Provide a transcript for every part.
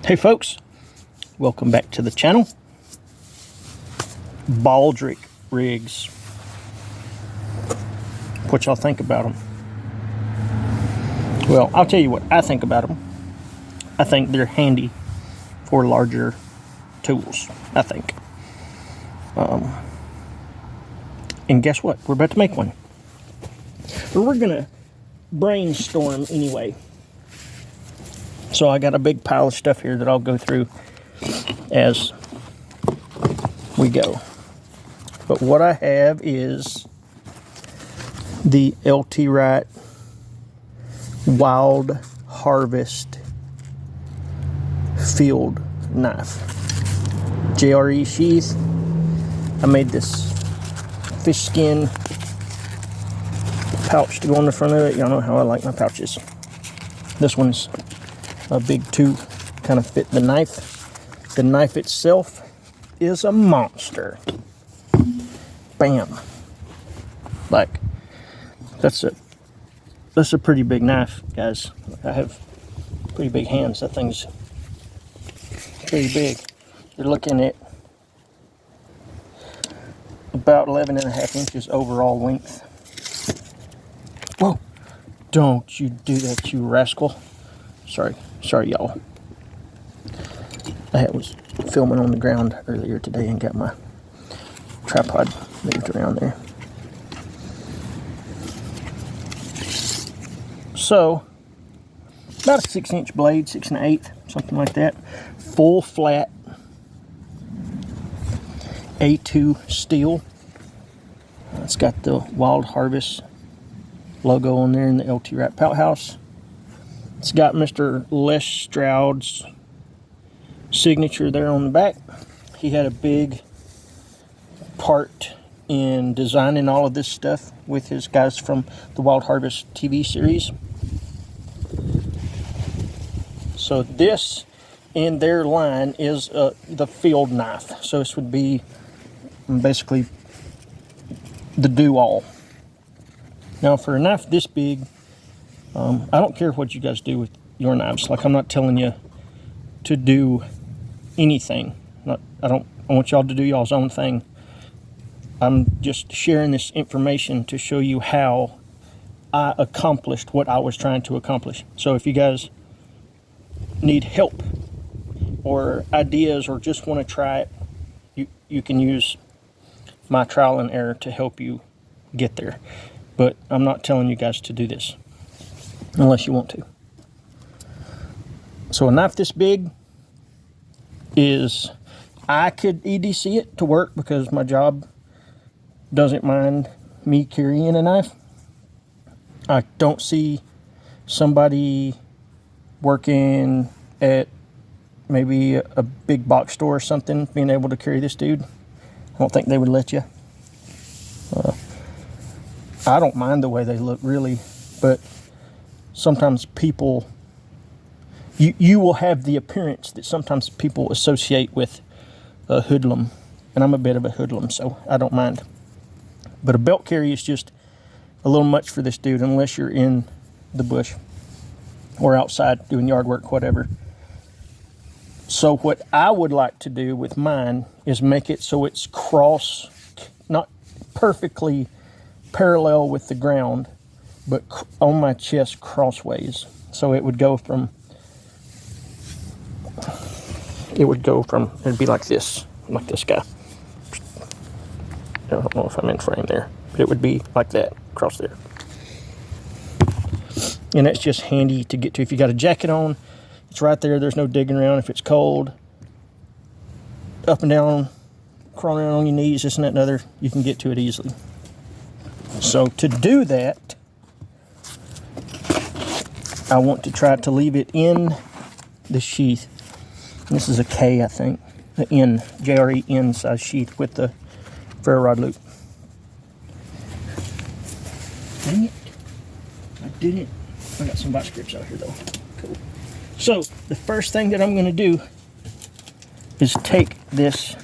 Hey folks, welcome back to the channel. Baldric rigs. What y'all think about them? Well, I'll tell you what I think about them. I think they're handy for larger tools, I think. And guess what? We're about to make one. But we're gonna brainstorm anyway. So I got a big pile of stuff here that I'll go through as we go. But what I have is the Wright Wild Harvest field knife. JRE sheath. I made this fish skin pouch to go on the front of it. Y'all know how I like my pouches. This one's a big tube, kind of fit the knife. The knife itself is a monster. Bam. Like, that's a pretty big knife, guys. I have pretty big hands. That thing's pretty big. You're looking at about 11.5 inches overall length. Whoa, don't you do that, you rascal. Sorry y'all. I was filming on the ground earlier today and got my tripod moved around there. So, about a 6-inch blade, 6 1/8, something like that. Full flat A2 steel. It's got the Wild Harvest logo on there in the LTWK pout house. It's got Mr. Les Stroud's signature there on the back. He had a big part in designing all of this stuff with his guys from the Wild Harvest TV series. So this in their line is the field knife. So this would be basically the do-all. Now for a knife this big, I don't care what you guys do with your knives. Like, I'm not telling you to do anything. I want y'all to do y'all's own thing. I'm just sharing this information to show you how I accomplished what I was trying to accomplish. So if you guys need help or ideas or just want to try it, you can use my trial and error to help you get there. But I'm not telling you guys to do this unless you want to. So a knife this big is, I could EDC it to work because my job doesn't mind me carrying a knife. I don't see somebody working at maybe a big box store or something being able to carry this dude. I don't think they would let you. I don't mind the way they look, really, but sometimes people, you will have the appearance that sometimes people associate with a hoodlum, and I'm a bit of a hoodlum, so I don't mind. But a belt carry is just a little much for this dude unless you're in the bush or outside doing yard work, whatever. So what I would like to do with mine is make it so it's not perfectly parallel with the ground, but on my chest crossways. So it would go from, it'd be like this guy. I don't know if I'm in frame there. It would be like that, across there. And that's just handy to get to. If you got a jacket on, it's right there. There's no digging around. If it's cold, up and down, crawling around on your knees, this and that and other, you can get to it easily. So to do that, I want to try to leave it in the sheath. This is a K, I think. The N, JRE N size sheath with the ferro rod loop. Dang it. I didn't. I got some vice grips out here though. Cool. So the first thing that I'm going to do is take this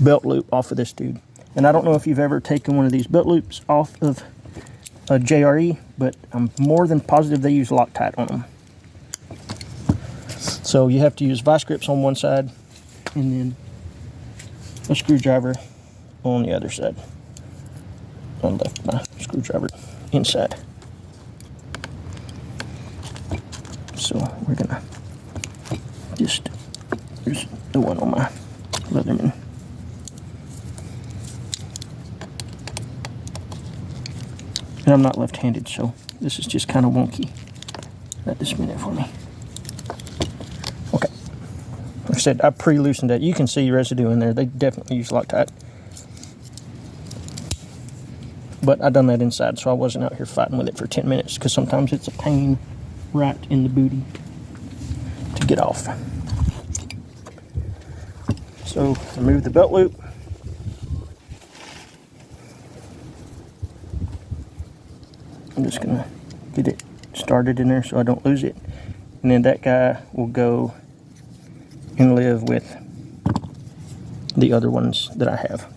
belt loop off of this dude. And I don't know if you've ever taken one of these belt loops off of a JRE, but I'm more than positive they use Loctite on them. So you have to use vice grips on one side and then a screwdriver on the other side. I left my screwdriver inside. So we're gonna just, there's the one on my Leatherman. And I'm not left-handed, so this is just kind of wonky. Let this minute for me. Okay. Like I said, I pre-loosened that. You can see residue in there. They definitely use Loctite. But I done that inside, so I wasn't out here fighting with it for 10 minutes, because sometimes it's a pain right in the booty to get off. So remove the belt loop. I'm just gonna get it started in there so I don't lose it. And then that guy will go and live with the other ones that I have.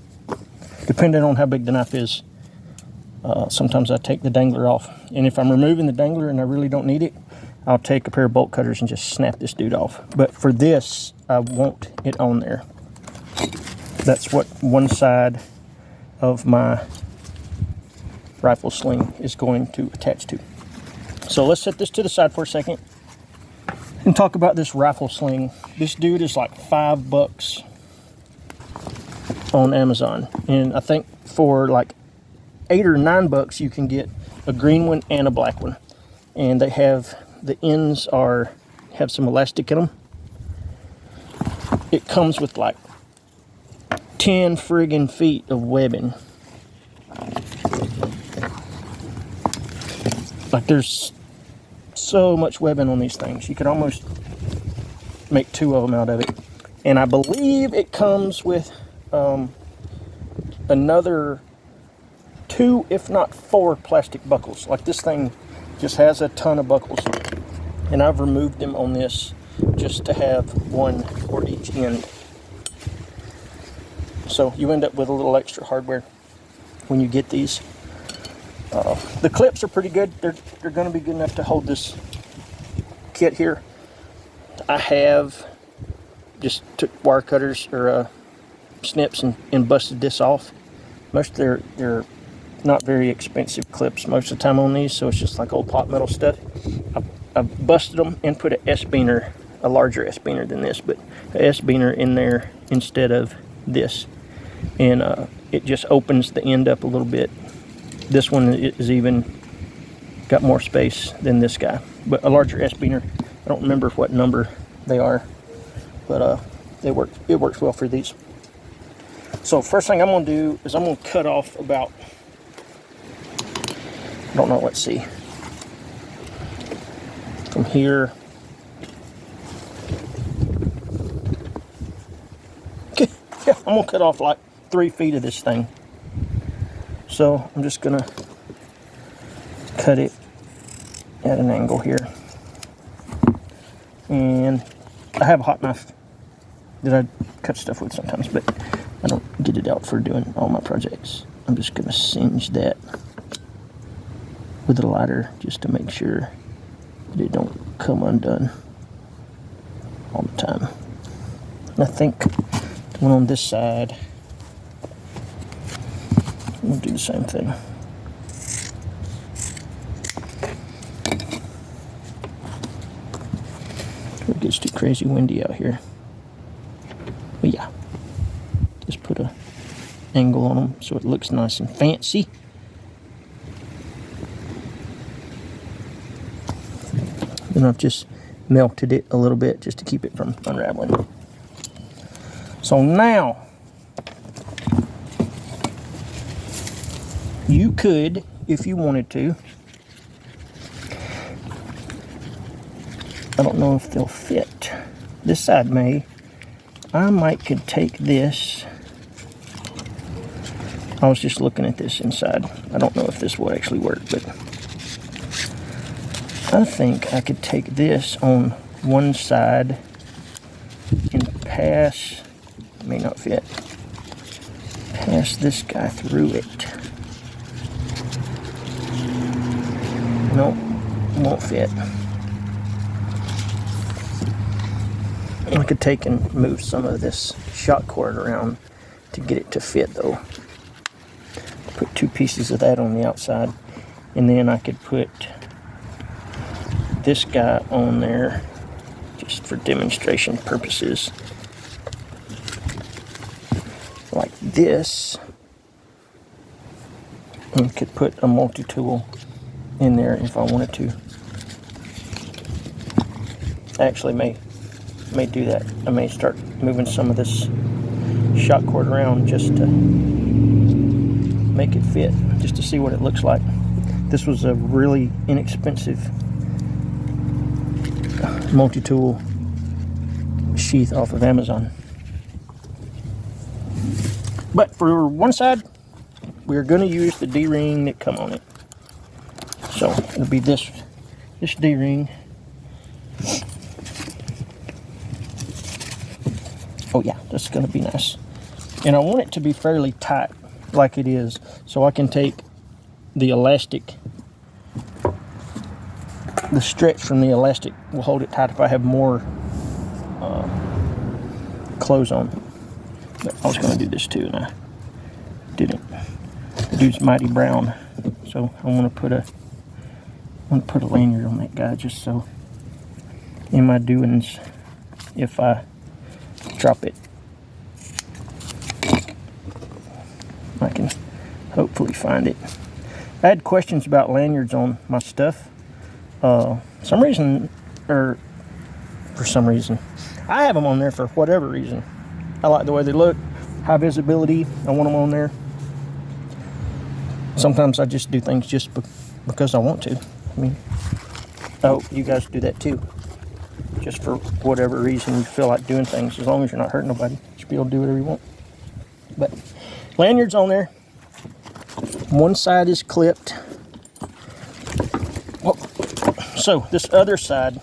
Depending on how big the knife is, sometimes I take the dangler off. And if I'm removing the dangler and I really don't need it, I'll take a pair of bolt cutters and just snap this dude off. But for this, I want it on there. That's what one side of my rifle sling is going to attach to. So let's set this to the side for a second and talk about this rifle sling. This dude is like $5 on Amazon, and I think for like $8 or $9 you can get a green one and a black one, and they have the ends have some elastic in them. It comes with like 10 friggin' feet of webbing. Like, there's so much webbing on these things. You could almost make 2 of them out of it. And I believe it comes with another 2, if not 4 plastic buckles. Like, this thing just has a ton of buckles. And I've removed them on this just to have one for each end. So you end up with a little extra hardware when you get these. The clips are pretty good. They're going to be good enough to hold this kit here. I have just took wire cutters or snips and busted this off. Most they're not very expensive clips most of the time on these, so it's just like old pot metal stuff. I've busted them and put an S-beaner, a larger S-beaner than this, but an S-beaner in there instead of this. And it just opens the end up a little bit. This one is even got more space than this guy, but a larger S-beaner. I don't remember what number they are, but it works well for these. So first thing I'm going to do is I'm going to cut off about, I don't know, let's see, from here. Okay, yeah, I'm going to cut off like 3 feet of this thing. So I'm just gonna cut it at an angle here. And I have a hot knife that I cut stuff with sometimes, but I don't get it out for doing all my projects. I'm just gonna singe that with a lighter just to make sure that it don't come undone all the time. And I think the one on this side, we'll do the same thing. It gets too crazy windy out here. But yeah, just put a angle on them so it looks nice and fancy. Then I've just melted it a little bit just to keep it from unraveling. So now, you could, if you wanted to, I don't know if they'll fit. This side may. I might could take this. I was just looking at this inside. I don't know if this will actually work, but I think I could take this on one side and pass, may not fit, pass this guy through it. Nope, won't fit. I could take and move some of this shock cord around to get it to fit though. Put 2 pieces of that on the outside, and then I could put this guy on there just for demonstration purposes like this, and could put a multi-tool in there if I wanted to. I actually may do that. I may start moving some of this shock cord around just to make it fit, just to see what it looks like. This was a really inexpensive multi-tool sheath off of Amazon. But for one side, we're going to use the D-ring that come on it. So it'll be this D-ring. Oh yeah, that's going to be nice. And I want it to be fairly tight like it is, so I can take the elastic, the stretch from the elastic will hold it tight if I have more clothes on. But I was going to do this too, and I didn't. The dude's mighty brown, so I want to put a lanyard on that guy just so in my doings, if I drop it, I can hopefully find it. I had questions about lanyards on my stuff. For some reason, I have them on there for whatever reason. I like the way they look, high visibility. I want them on there. Sometimes I just do things just because I want to. I mean, I hope you guys do that too. Just for whatever reason you feel like doing things, as long as you're not hurting nobody, you should be able to do whatever you want. But lanyards on there. One side is clipped. Well, so this other side,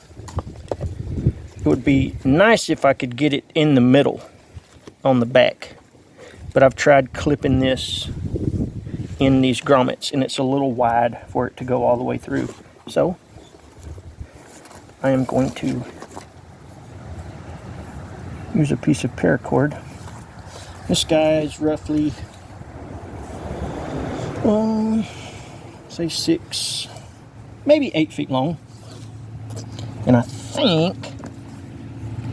it would be nice if I could get it in the middle on the back. But I've tried clipping this in these grommets, and it's a little wide for it to go all the way through. So I am going to use a piece of paracord. This guy is roughly, say 6, maybe 8 feet long. And I think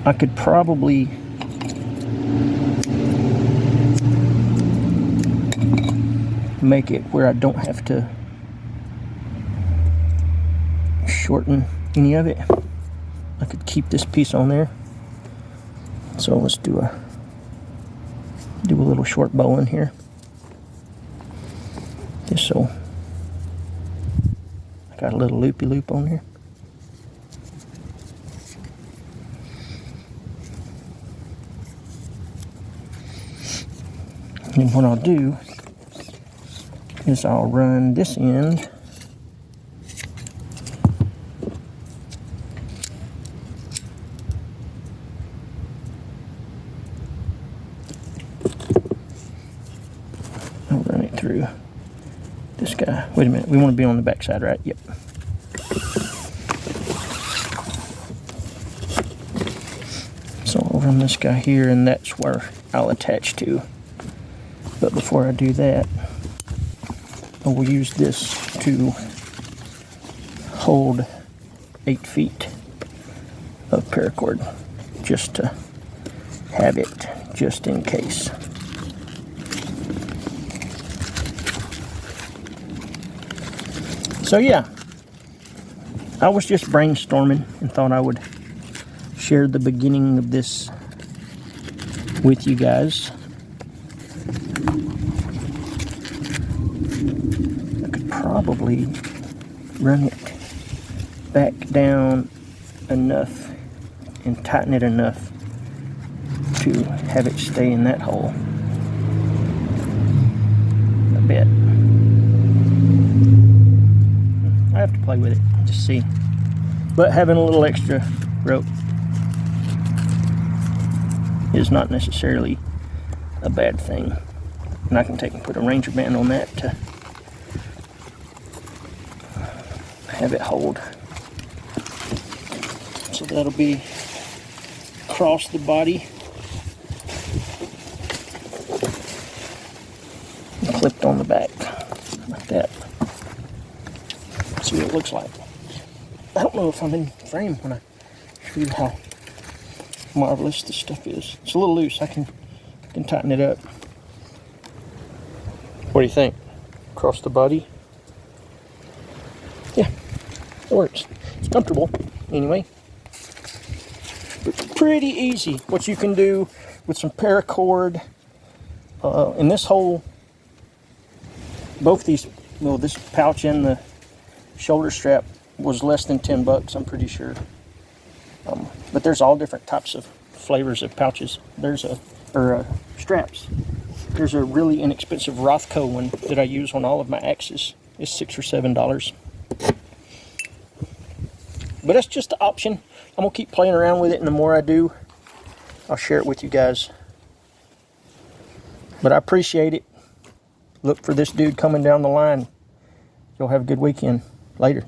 I could probably make it where I don't have to shorten any of it. I could keep this piece on there. So let's do a little short bow in here. Just so I got a little loopy loop on here. And what I'll do is I'll run this end through this guy. Wait a minute, we want to be on the back side, right? Yep. So I'll run this guy here, and that's where I'll attach to. But before I do that, I will use this to hold 8 feet of paracord, just to have it, just in case. So yeah, I was just brainstorming and thought I would share the beginning of this with you guys. I could probably run it back down enough and tighten it enough to have it stay in that hole a bit. I have to play with it to see, but having a little extra rope is not necessarily a bad thing, and I can take and put a Ranger band on that to have it hold. So that'll be across the body. And clipped on the back, like that. See what it looks like. I don't know if I'm in frame when I show you how marvelous this stuff is. It's a little loose. I can tighten it up. What do you think? Across the body? Yeah, it works. It's comfortable anyway. But pretty easy. What you can do with some paracord in this hole, both these, well, this pouch and the shoulder strap was less than 10 bucks, I'm pretty sure. But there's all different types of flavors of pouches. There's straps. There's a really inexpensive Rothko one that I use on all of my axes. It's $6 or $7. But that's just the option. I'm gonna keep playing around with it, and the more I do, I'll share it with you guys. But I appreciate it. Look for this dude coming down the line. You'll have a good weekend. Later.